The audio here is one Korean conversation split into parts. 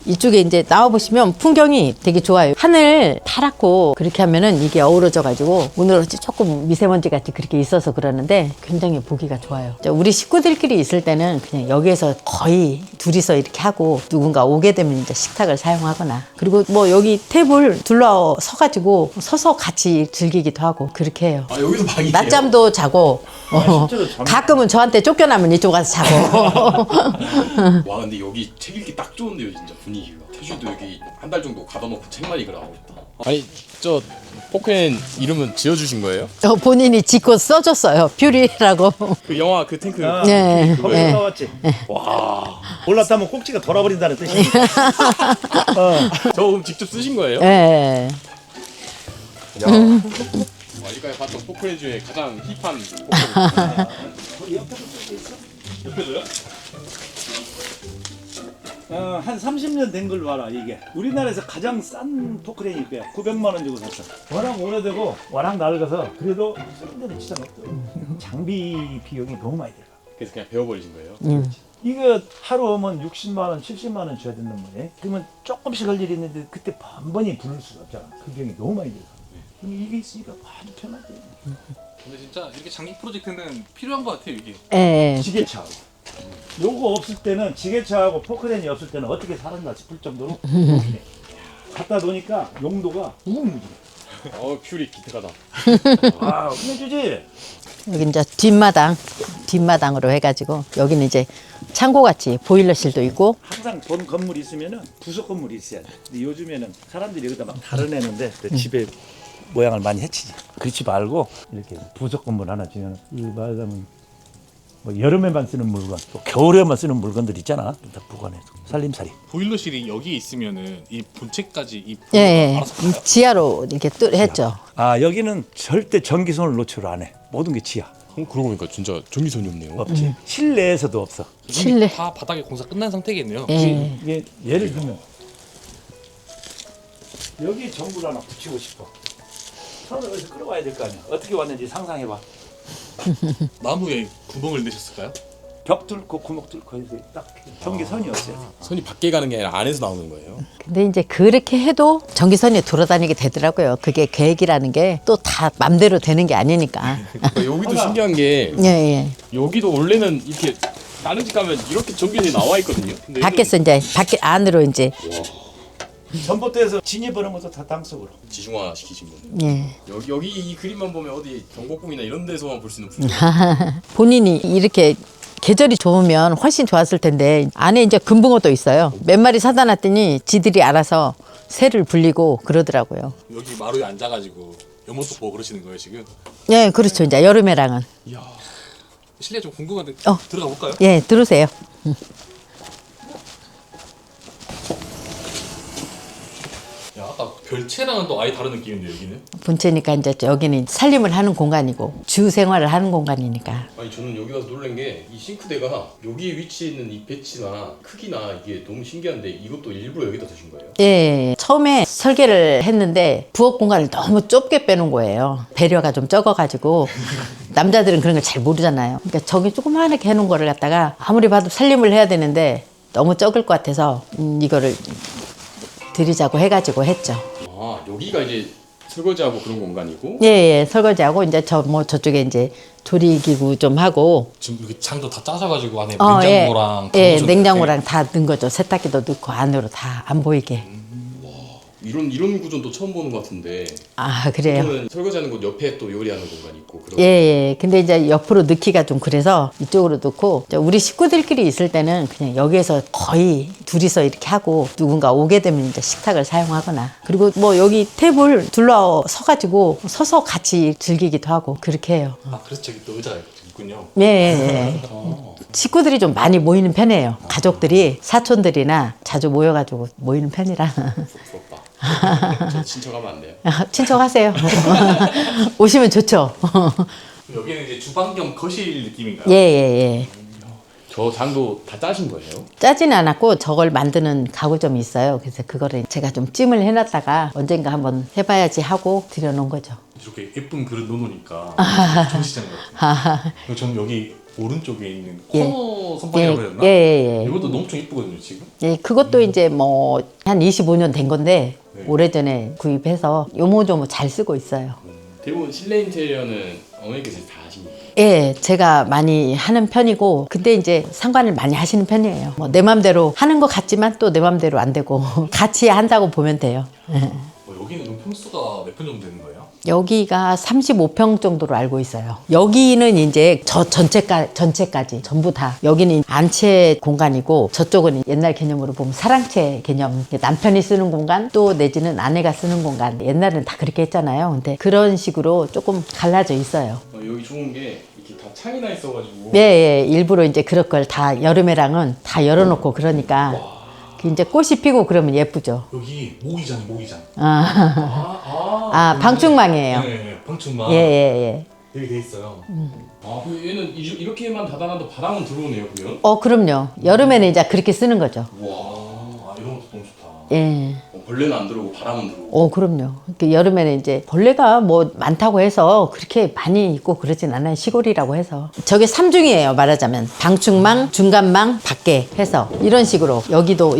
이쪽에 이제 나와보시면 풍경이 되게 좋아요. 하늘 파랗고 그렇게 하면은 이게 어우러져가지고 오늘 조금 미세먼지 같이 그렇게 있어서 그러는데 굉장히 보기가 좋아요. 우리 식구들끼리 있을 때는 그냥 여기에서 거의 둘이서 이렇게 하고 누군가 오게 되면 이제 식탁을 사용하거나 그리고 뭐 여기 테이블 둘러 서가지고 서서 같이 즐기기도 하고 그렇게 해요. 아 여기서 방이에요? 낮잠도 자고 가끔은 저한테 쫓겨나면 이쪽 가서 자고. 와 근데 여기 책 읽기 딱 좋은데요 진짜 분위기가. 태주도 여기 한 달 정도 가다 놓고 책만 읽으라고 싶다. 아니 저 포크앤 이름은 지어주신 거예요? 본인이 짓고 써줬어요. 퓨리라고. 그 영화 그 탱크. 네. 거기서 네. 나왔지. 와 올라타면 꼭지가 돌아버린다는 뜻이. 저 그럼 직접 쓰신 거예요? 네. 야. 와, 여기까지 봤던 포크앤 중에 가장 힙한 포크앤. 옆에도요? 한 30년 된 걸로 알아 이게. 우리나라에서 가장 싼 포크레인일 거야. 900만 원 주고 샀어. 워낙 오래되고 워낙 낡아서 그래도 쓰는 데는 진짜 없더라고. 장비 비용이 너무 많이 들어가. 그래서 그냥 배워버리신 거예요? 이거 하루 오면 60만 원, 70만 원 줘야 된단 말이에요. 그러면 조금씩 할 일이 있는데 그때 번번이 부를 수가 없잖아. 그 비용이 너무 많이 들어가. 그럼 이게 있으니까 아주 편하지. 근데 진짜 이렇게 장기 프로젝트는 필요한 것 같아요 이게. 네. 지게차하고 요거 없을 때는 지게차하고 포크레인이 없을 때는 어떻게 살았나 싶을 정도로 좋긴 해. 갖다 놓으니까 용도가 무궁무진해. 퓨리 기특하다. 아 끝내주지. 여기 이제 뒷마당으로 해가지고 여기는 이제 창고같이 보일러실도 있고. 항상 본 건물이 있으면은 부속 건물이 있어야 돼. 근데 요즘에는 사람들이 여기다 막 달아내는데 그 집에 모양을 많이 해치지. 그렇지 말고 이렇게 부속 건물 하나 지면 이 말하자면 뭐 여름에만 쓰는 물건, 또 겨울에만 쓰는 물건들 있잖아. 다 보관해서 살림살이. 보일러실이 여기 있으면은 이 본체까지 이 예, 예. 알아서 가요? 지하로 이렇게 했죠. 아 여기는 절대 전기선을 노출 안 해. 모든 게 지하. 그러고 보니까 진짜 전기선이 없네요. 없지. 실내에서도 없어. 실내. 다 바닥에 공사 끝난 상태겠네요. 예. 이게 예를 들면 여기 전구를 하나 붙이고 싶어. 선을 어디서 끌어와야 될 거 아니야. 어떻게 왔는지 상상해봐. 나무에 구멍을 내셨을까요? 벽 뚫고 구멍 뚫고 해서 딱 전기선이 없어요. 선이 밖에 가는 게 아니라 안에서 나오는 거예요? 근데 이제 그렇게 해도 전기선이 돌아다니게 되더라고요. 그게 계획이라는 게 또 다 맘대로 되는 게 아니니까. 그러니까 여기도 신기한 게 예, 예. 여기도 원래는 이렇게 다른 집 가면 이렇게 전기선이 나와 있거든요. 근데 밖에서 이제 밖에 안으로 이제. 전봇대에서 진입하는 것도 다 땅속으로. 지중화 시키신 거예요. 예. 여기 이 그림만 보면 어디 경복궁이나 이런 데서만 볼 수 있는 풍경. 본인이 이렇게 계절이 좋으면 훨씬 좋았을 텐데 안에 이제 금붕어도 있어요. 몇 마리 사다 놨더니 지들이 알아서 새를 불리고 그러더라고요. 여기 마루에 앉아가지고 연못도 보고 그러시는 거예요 지금? 예, 그렇죠. 이제 여름에랑은. 실내 좀 궁금한데 어. 들어가 볼까요? 예, 들으세요. 야 아까 별채랑은 또 아예 다른 느낌인데 여기는? 본체니까 이제 여기는 살림을 하는 공간이고 주 생활을 하는 공간이니까. 아니 저는 여기 와서 놀란 게 이 싱크대가 여기에 위치해 있는 이 배치나 크기나 이게 너무 신기한데 이것도 일부러 여기다 두신 거예요? 예, 처음에 설계를 했는데 부엌 공간을 너무 좁게 빼놓은 거예요. 배려가 좀 적어가지고 남자들은 그런 걸 잘 모르잖아요. 그러니까 저기 조그맣게 해놓은 거를 갖다가 아무리 봐도 살림을 해야 되는데 너무 적을 것 같아서 이거를 드리자고 해가지고 했죠. 아 여기가 이제 설거지하고 그런 공간이고 예, 예, 설거지하고 이제 저쪽에 이제 조리기구 좀 하고. 지금 여기 장도 다 짜셔가지고 안에 예, 냉장고랑 예, 냉장고랑 다 넣은 거죠. 세탁기도 넣고 안으로 다 안 보이게. 이런 구조는 또 처음 보는 것 같은데 아, 그래요? 저는 설거지하는 곳 옆에 또 요리하는 공간이 있고 그런 예, 예. 근데 이제 옆으로 넣기가 좀 그래서 이쪽으로 넣고 이제 우리 식구들끼리 있을 때는 그냥 여기에서 거의 둘이서 이렇게 하고 누군가 오게 되면 이제 식탁을 사용하거나 그리고 뭐 여기 테이블 둘러 서가지고 서서 같이 즐기기도 하고 그렇게 해요. 아 그래서 저기 또 의자가 있군요. 예, 예, 예. 식구들이 좀 많이 모이는 편이에요. 가족들이 사촌들이나 자주 모여가지고 모이는 편이라. 부럽다. 저 친척하면 안 돼요? 친척하세요. 오시면 좋죠. 여기는 이제 주방 겸 거실 느낌인가요? 예, 예, 예. 저 장도 다 짜신 거예요? 짜진 않았고 저걸 만드는 가구점이 있어요. 그래서 그거를 제가 좀 찜을 해놨다가 언젠가 한번 해봐야지 하고 들여놓은 거죠. 이렇게 예쁜 그릇 놓으니까 전시장 같아요. 저는 여기 오른쪽에 있는 예. 코너 선반이라고 해야 되나? 예. 이것도 엄청 이쁘거든요 지금. 예, 그것도 이제 뭐 한 25년 된 건데 네. 오래전에 구입해서 요모조모 잘 쓰고 있어요. 대부분 실내 인테리어는 어머니께서 다 하십니까? 예, 제가 많이 하는 편이고 근데 이제 상관을 많이 하시는 편이에요. 뭐 내 맘대로 하는 것 같지만 또 내 맘대로 안 되고 같이 한다고 보면 돼요. 여기는 그럼 평수가 몇 편 정도 되는 거예요? 여기가 35평 정도로 알고 있어요. 여기는 이제 저 전체까지 전부 다. 여기는 안채 공간이고 저쪽은 옛날 개념으로 보면 사랑채 개념. 남편이 쓰는 공간 또 내지는 아내가 쓰는 공간. 옛날엔 다 그렇게 했잖아요. 근데 그런 식으로 조금 갈라져 있어요. 여기 좋은 게 이렇게 다 창이 나 있어가지고 예, 일부러 이제 그럴 걸 다 여름에랑은 다 열어놓고 그러니까 이제 꽃이 피고 그러면 예쁘죠. 여기 모기장. 방충망이에요. 네, 방충망. 예. 여기 돼 있어요. 아, 얘는 이렇게만 닫아놔도 바람은 들어오네요, 그러면? 그럼요. 여름에는 이제 그렇게 쓰는 거죠. 와, 이런 것도 너무 좋다. 예. 벌레는 안 들어오고 바람은 들어오고. 그럼요. 여름에는 이제 벌레가 뭐 많다고 해서 그렇게 많이 있고 그러진 않아요. 시골이라고 해서. 저게 3중이에요, 말하자면. 방충망, 중간망, 밖에 해서. 이런 식으로. 여기도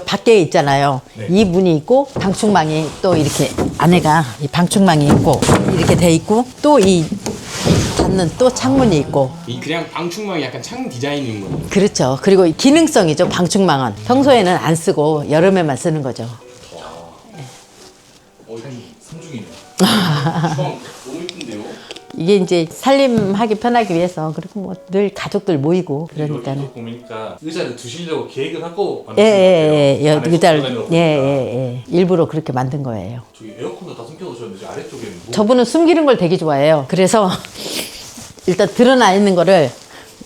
밖에 있잖아요. 네. 이 문이 있고, 방충망이 또 이렇게 안에가 이 방충망이 있고, 이렇게 돼 있고, 또 이 닫는 또 창문이 있고. 이 그냥 방충망이 약간 창 디자인인 거예요. 그렇죠. 그리고 기능성이죠, 방충망은. 평소에는 안 쓰고 여름에만 쓰는 거죠. 삼중이네. 주방 너무 이쁜데요? 이게 이제 살림하기 편하기 위해서 그리고 뭐 늘 가족들 모이고 그러니까는 여기 보니까 의자를 두시려고 계획을 하고 만드신 것 예, 같아요. 안에 의자를 쏟아내는 거 보니까. 일부러 그렇게 만든 거예요. 저기 에어컨도 다 숨겨놓으셨는데 저기 아래쪽에는 뭐? 저분은 숨기는 걸 되게 좋아해요. 그래서 일단 드러나 있는 거를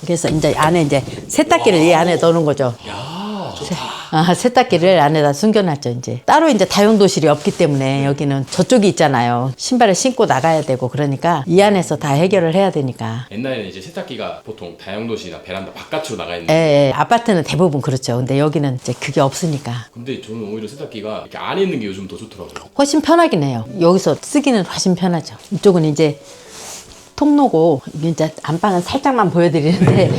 그래서 이제 안에 이제 세탁기를 이 안에 넣는 거죠. 야, 좋다. 세탁기를 안에다 숨겨놨죠, 이제. 따로 이제 다용도실이 없기 때문에 여기는 저쪽이 있잖아요. 신발을 신고 나가야 되고 그러니까 이 안에서 다 해결을 해야 되니까. 옛날에는 이제 세탁기가 보통 다용도실이나 베란다 바깥으로 나가 있는데 예, 아파트는 대부분 그렇죠. 근데 여기는 이제 그게 없으니까. 근데 저는 오히려 세탁기가 이렇게 안에 있는 게 요즘 더 좋더라고요. 훨씬 편하긴 해요. 여기서 쓰기는 훨씬 편하죠. 이쪽은 이제 통로고 이제 안방은 살짝만 보여드리는데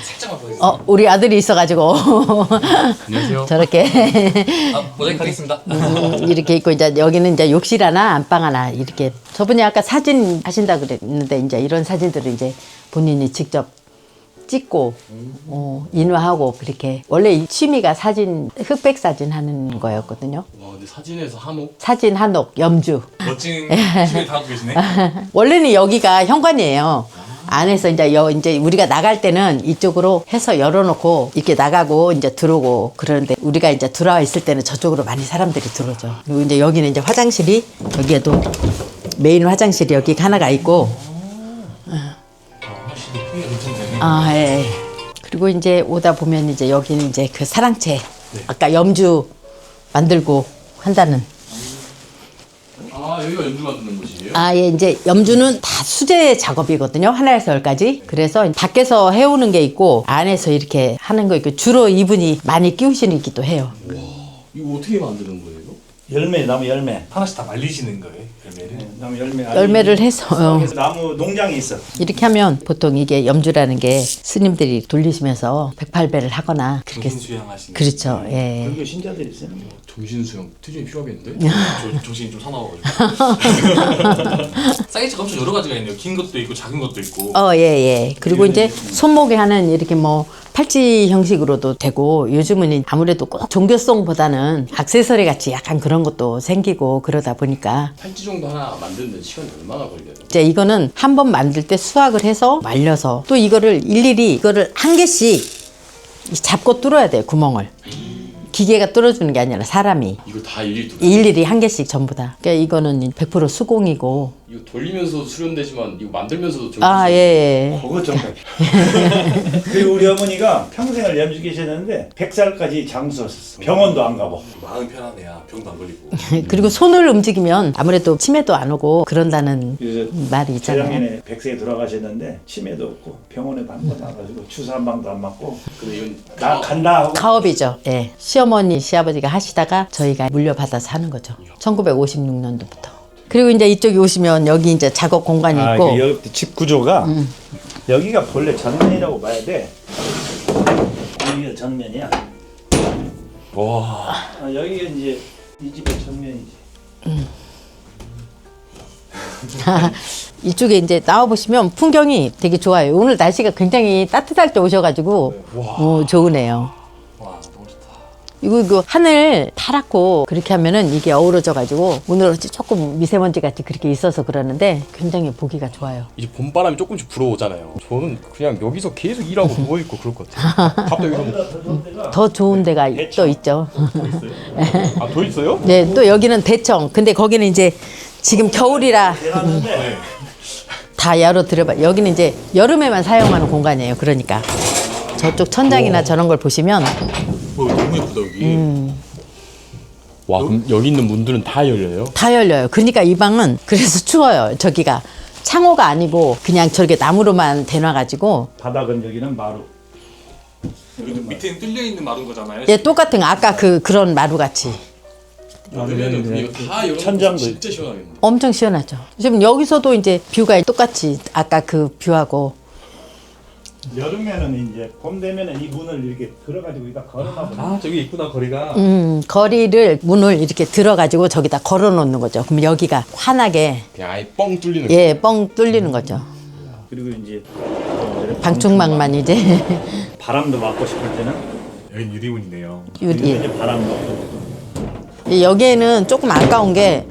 살짝만 보여주세요. 우리 아들이 있어가지고 안녕하세요. 저렇게 모자이크 하겠습니다. 이렇게 있고 이제 여기는 이제 욕실 하나 안방 하나 이렇게 저분이 아까 사진 하신다 그랬는데 이제 이런 사진들을 이제 본인이 직접 찍고 인화하고 그렇게 원래 이 취미가 사진 흑백 사진 하는 거였거든요. 와, 근데 사진에서 한옥? 사진 한옥 염주. 멋진 취미 다 하고 계시네. 원래는 여기가 현관이에요. 안에서 이제 우리가 나갈 때는 이쪽으로 해서 열어놓고 이렇게 나가고 이제 들어오고 그러는데 우리가 이제 들어와 있을 때는 저쪽으로 많이 사람들이 들어오죠. 그리고 이제 여기는 이제 화장실이 여기에도 메인 화장실이 여기 하나가 있고. 확실히 크기가 괜찮네. 예. 그리고 이제 오다 보면 이제 여기는 이제 그 사랑채 아까 염주 만들고 한다는. 여기가 연주 만드는 곳이에요? 예, 이제 염주는 다 수제 작업이거든요. 하나에서 열까지. 그래서 밖에서 해오는 게 있고 안에서 이렇게 하는 거 있고 주로 이분이 많이 끼우시기도 해요. 이거 어떻게 만드는 거예요? 나무 열매. 하나씩 다 말리시는 거예요, 열매를? 나무 열매. 열매를 해서 그래서 나무 농장이 있어. 이렇게 하면 보통 이게 염주라는 게 스님들이 돌리시면서 108배를 하거나 그렇게 정신수양하시는. 그렇죠. 예. 그리고 신자들이 쓰는 거. 정신수양 투쟁이 필요하겠는데? 정신이 좀 사나워가지고. 사이즈가 엄청 여러 가지가 있네요. 긴 것도 있고 작은 것도 있고. 예. 그리고 이제 손목에 하는 이렇게 뭐 팔찌 형식으로도 되고 요즘은 아무래도 꼭 종교성보다는 액세서리 같이 약간 그런 것도 생기고 그러다 보니까 팔찌 정도 하나 만드는데 시간이 얼마나 걸려요? 이제 이거는 한 번 만들 때 수확을 해서 말려서 또 이거를 일일이 이거를 한 개씩 잡고 뚫어야 돼요, 구멍을. 기계가 뚫어주는 게 아니라 사람이 이거 다 일일이 일일이 한 개씩 전부 다. 그러니까 이거는 100% 수공이고. 이거 돌리면서도 수련되지만 이거 만들면서도 예. 그거 좀. 그리고 우리 어머니가 평생을 염주 계셨는데 100살까지 장수하셨어. 병원도 안 가고. 마음 편하네요. 병도 안 걸리고. 그리고 손을 움직이면 아무래도 치매도 안 오고 그런다는 그래서 말이 있잖아요. 재작년에 100세에 돌아가셨는데 치매도 없고 병원에도 한 번도 안 가지고 주사 한 방도 안 맞고 근데 이건 나 간다 하고 가업이죠. 예. 시어머니, 시아버지가 하시다가 저희가 물려받아서 하는 거죠. 1956년도부터. 그리고 이제 이쪽에 오시면 여기 이제 작업 공간이 있고. 집 구조가 여기가 본래 전면이라고 봐야 돼. 여기가 전면이야. 와. 여기가 이제 이 집의 전면이지. 이쪽에 이제 나와 보시면 풍경이 되게 좋아요. 오늘 날씨가 굉장히 따뜻할 때 오셔가지고 좋으네요. 와 너무 좋다. 이거 하늘 파랗고 그렇게 하면은 이게 어우러져가지고 오늘 조금 미세먼지 같이 그렇게 있어서 그러는데 굉장히 보기가 좋아요. 이제 봄바람이 조금씩 불어오잖아요. 저는 그냥 여기서 계속 일하고 누워 있고 그럴 것 같아요. 갑자기 이러면 더 좋은 데가 또 있죠. 더 있어요? 네, 또 여기는 대청. 근데 거기는 이제 지금 겨울이라 다 열어 들어봐. 여기는 이제 여름에만 사용하는 공간이에요. 그러니까 저쪽 천장이나 저런 걸 보시면 너무 예쁘다 여기. 와 그럼 여기 있는 문들은 다 열려요? 다 열려요. 그러니까 이 방은 그래서 추워요. 저기가 창호가 아니고 그냥 저렇게 나무로만 대놔가지고 바닥은 여기는 마루. 여기도 밑에는 뚫려 있는 마른 거잖아요. 예, 똑같은 아까 그런 마루 같이 그러면은 분위기가 다 열어. 천장도 진짜 시원하겠네. 엄청 시원하죠. 지금 여기서도 이제 뷰가 똑같이 아까 그 뷰하고 여름에는 이제 봄 되면은 이 문을 이렇게 들어가지고 여기다 걸어놔. 아 저기 있구나 거리가. 거리를 문을 이렇게 들어가지고 저기다 걸어 놓는 거죠. 그럼 여기가 환하게 그냥 아예 뻥 뚫리는. 예, 뻥 뚫리는 거죠. 그리고 이제 방충망만 이제 바람도 맞고 싶을 때는 여기 유리문이네요. 그리고 유리. 이제 바람 맞고. 여기에는 조금 아까운 게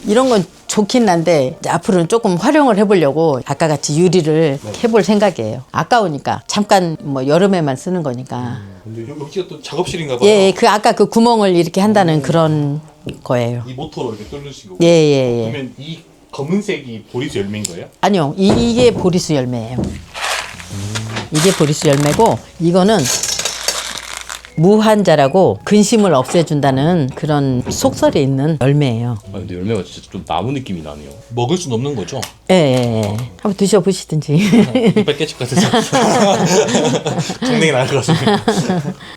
이런 건 좋긴 한데 이제 앞으로는 조금 활용을 해보려고 아까 같이 유리를 해볼 생각이에요. 아까우니까 잠깐 뭐 여름에만 쓰는 거니까. 근데 여기가 또 작업실인가 봐요. 예, 그 아까 그 구멍을 이렇게 한다는 그런 거예요. 이 모터로 이렇게 뚫으신 거고. 예, 예, 예. 그러면 이 검은색이 보리수 열매인 거예요? 아니요, 이게 보리수 열매예요. 이게 보리수 열매고 이거는 무한자라고 근심을 없애준다는 그런 속설이 있는 열매예요. 아 근데 열매가 진짜 좀 나무 느낌이 나네요. 먹을 수는 없는 거죠? 예, 예, 예. 한번 드셔보시든지. 이빨 깨질 것 같아서 정냉이 나을 것 같습니다.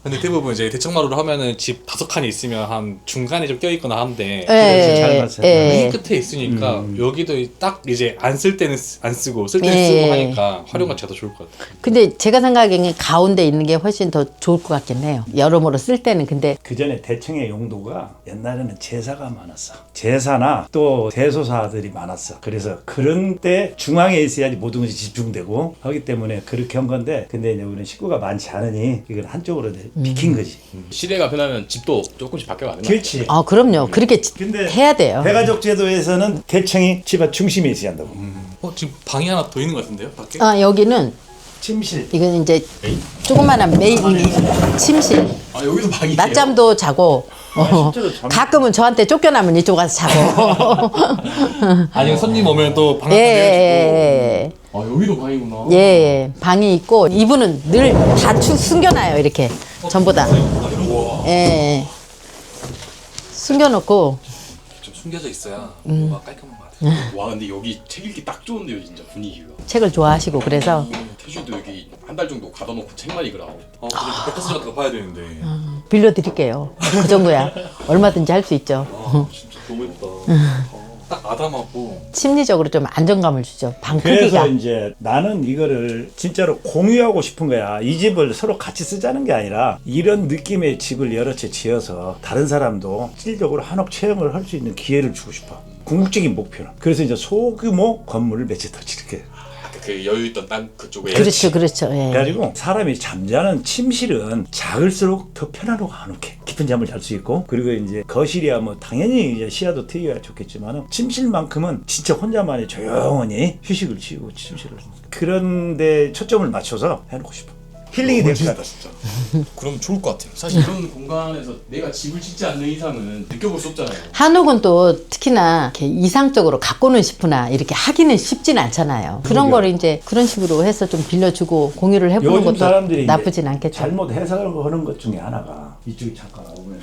근데 대부분 이제 대청마루를 하면은 집 5칸이 있으면 한 중간에 좀 껴있거나 한데 잘 맞아요. 맨 끝에 있으니까 여기도 딱 이제 안 쓸 때는 안 쓰고 쓸 때는 쓰고 하니까 활용 가치가 더 좋을 것 같아요. 근데 제가 생각에는 가운데 있는 게 훨씬 더 좋을 것 같긴 해요. 여러모로 쓸 때는 근데 그 전에 대청의 용도가 옛날에는 제사가 많았어. 제사나 또 대소사들이 많았어. 그래서 그런 때 중앙에 있어야지 모든 것이 집중되고 하기 때문에 그렇게 한 건데, 근데 이제 우리는 식구가 많지 않으니 이걸 한쪽으로 비킨 거지. 시대가 변하면 집도 조금씩 바뀌어가는 거예요. 그렇지. 아 그럼요. 그렇게 근데 해야 돼요. 대가족 제도에서는 대청이 집 앞 중심에 있어야 한다고. 지금 방이 하나 더 있는 것 같은데요? 밖에? 아 여기는 침실. 이건 이제 조그마한 메인 침실. 아 여기도 방이 있어요? 낮잠도 자고 실제로 잠- 가끔은 저한테 쫓겨나면 이쪽 가서 자고. 아니면 손님 오면 또 방 예, 한칸 예, 아 여기도 방이구나. 예, 예. 방이 있고 이분은 늘 다 숨겨놔요 이렇게 전부 다. 예, 예. 숨겨놓고 좀 숨겨져 있어야 뭐가 깔끔한 것 같아요. 와 근데 여기 책 읽기 딱 좋은데요 진짜 분위기가. 책을 좋아하시고 그래서 태주도 여기 한 달 정도 가다 놓고 책만 읽으라고. 근데 백화점 같은 거 봐야 되는데. 빌려드릴게요. 그 정도야. 얼마든지 할 수 있죠. 진짜 너무 예쁘다. 딱 아담하고. 심리적으로 좀 안정감을 주죠. 방 그래서 크기가. 이제 나는 이거를 진짜로 공유하고 싶은 거야. 이 집을 서로 같이 쓰자는 게 아니라 이런 느낌의 집을 여러 채 지어서 다른 사람도 실질적으로 한옥 체험을 할 수 있는 기회를 주고 싶어. 궁극적인 목표는. 그래서 이제 소규모 건물을 몇 채 더 짓게. 그 여유 있던 땅 그쪽에. 그렇죠, 그렇죠. 예. 그래가지고 사람이 잠자는 침실은 작을수록 더 편안하고 한옥해. 깊은 잠을 잘 수 있고, 그리고 이제 거실이야 뭐 당연히 이제 시야도 트여야 좋겠지만은 침실만큼은 진짜 혼자만의 조용히 휴식을 취하고 침실을 그런데 초점을 맞춰서 해놓고 싶어. 힐링이 될 것 같아. 진짜. 그럼 좋을 것 같아요. 사실 이런 공간에서 내가 집을 짓지 않는 이상은 느껴볼 수 없잖아요. 한옥은 또 특히나 이렇게 이상적으로 갖고는 싶으나 이렇게 하기는 쉽진 않잖아요. 그런 거를 이제 그런 식으로 해서 좀 빌려주고 공유를 해보는 요즘 것도 사람들이 나쁘진 이제 않겠죠. 잘못 해석을 하는 것 중에 하나가 이쪽에 잠깐 오면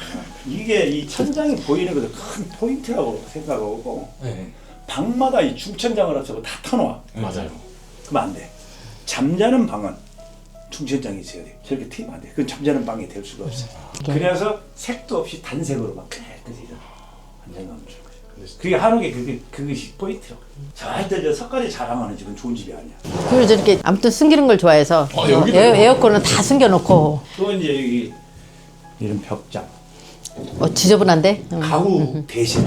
이게 이 천장이 보이는 것도 큰 포인트라고 생각하고 네. 방마다 이 중천장을 합쳐서 다 터놓아. 맞아요. 그러면 안 돼. 잠자는 방은 중천장이 있어야 돼. 저렇게 튀면 안 돼. 그건 잠자는 방이 될 수가 없어. 그래서 색도 없이 단색으로만 깨끗이 안정감을 주는 거죠. 그게 한옥의 그것이 포인트라고. 절대 저 석가래 자랑하는 집은 좋은 집이 아니야. 그리고 저렇게 아무튼 숨기는 걸 좋아해서 여기도 에어컨은 다 숨겨놓고 또 이제 여기 이런 벽장. 지저분한데 가구 대신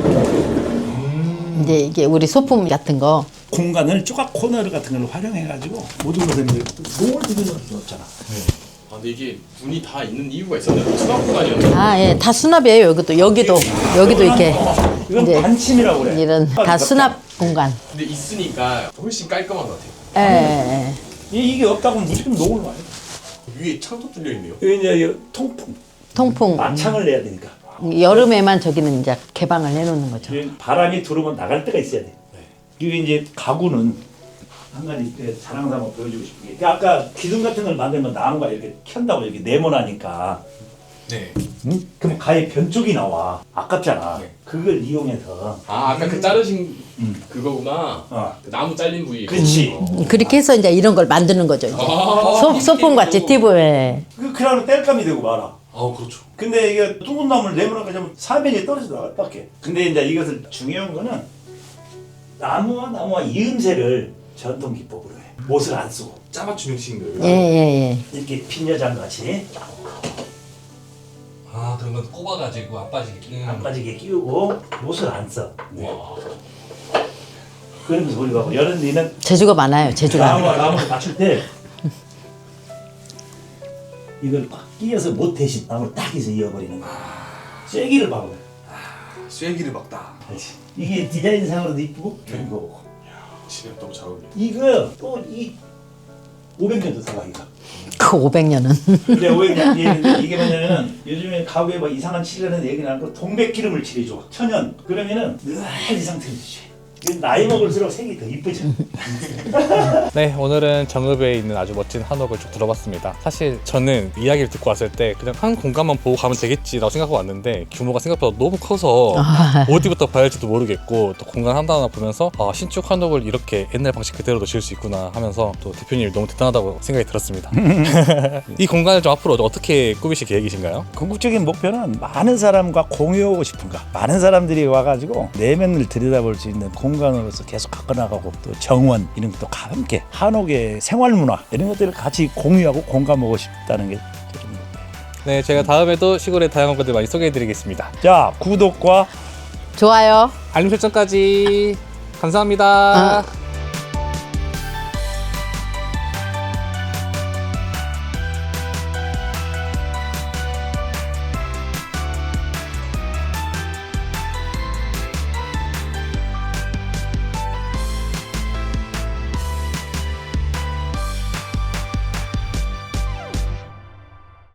이제 이게 우리 소품 같은 거 공간을 조각 코너 같은 걸 활용해가지고 모든 것을 노을 들여놓을 수 없잖아. 아 근데 이게 문이 다 있는 이유가 있었네. 수납 공간이었네. 예, 다 수납이에요. 여기도 이렇게 이건 이제 반침이라고 그래. 이런 다 수납 공간. 근데 있으니까 훨씬 깔끔한 것 같아요. 예. 이게 없다고 하면 무조건 노을 와요. 위에 창도 뚫려 있네요. 여기 이제 통풍, 통풍. 마창을 내야 되니까. 여름에만 저기는 이제 개방을 해놓는 거죠. 바람이 들어오면 나갈 때가 있어야 돼. 이게 이제 가구는 한 가지 자랑 삼아 보여주고 싶은 게 아까 기둥 같은 걸 만들면 나무가 이렇게 켠다고 이렇게 네모나니까 네. 응? 그럼 가에 변쪽이 나와 아깝잖아. 네. 그걸 이용해서 아 아까 그 자르신 그거구나. 그 나무 잘린 부위. 그렇지. 그렇게 해서 이제 이런 걸 만드는 거죠. 이제. 소품 같이 팁을. 그러면 뗄감이 되고 말아. 아 그렇죠. 근데 이게 둥근 나무를 네모나게 하면 사면이 떨어져 나갈 밖에. 근데 이제 이것을 중요한 거는 나무와 이음새를 전통 기법으로 해. 못을 안 쓰고 짜맞춤 형식인가요? 예. 이렇게 핀여장 같이 아 그런 건 꼽아가지고 안 빠지게. 안 빠지게 끼우고 못을 안 써. 와. 그러면서 우리가 이런 데는 재주가 많아요. 재주가. 나무를 맞출 때 이걸 꽉 끼워서 못 대신 나무를 딱 해서 이어버리는 거야. 쐐기를 박아. 쐐기를 막다. 그렇지. 이게 디자인상으로도 이쁘고 좋은 거고. 진짜 너무 잘 어울려. 이거 또 이 500년도 살아 이거. 그 500년은. 근데 500년 이게 뭐냐면 요즘에 가구에 뭐 이상한 칠하는 얘기 나고 동백기름을 칠해줘. 천연. 그러면은 늘 이 상태로 주지. 나이 먹을수록 색이 더 이쁘죠. 네, 오늘은 정읍에 있는 아주 멋진 한옥을 쭉 들어봤습니다. 사실 저는 이야기를 듣고 왔을 때 그냥 한 공간만 보고 가면 되겠지라고 생각하고 왔는데 규모가 생각보다 너무 커서 어디부터 봐야 할지도 모르겠고 또 공간 하나하나 보면서 신축 한옥을 이렇게 옛날 방식 그대로도 지을 수 있구나 하면서 또 대표님이 너무 대단하다고 생각이 들었습니다. 이 공간을 좀 앞으로 어떻게 꾸미실 계획이신가요? 궁극적인 목표는 많은 사람과 공유하고 싶은가. 많은 사람들이 와가지고 내면을 들여다볼 수 있는 공간으로서 계속 가꿔나가고 또 정원 이런 것도 함께 한옥의 생활문화 이런 것들을 같이 공유하고 공감하고 싶다는 게 좀. 네, 제가 다음에도 시골의 다양한 것들 많이 소개해드리겠습니다. 자, 구독과 좋아요. 알림 설정까지 감사합니다.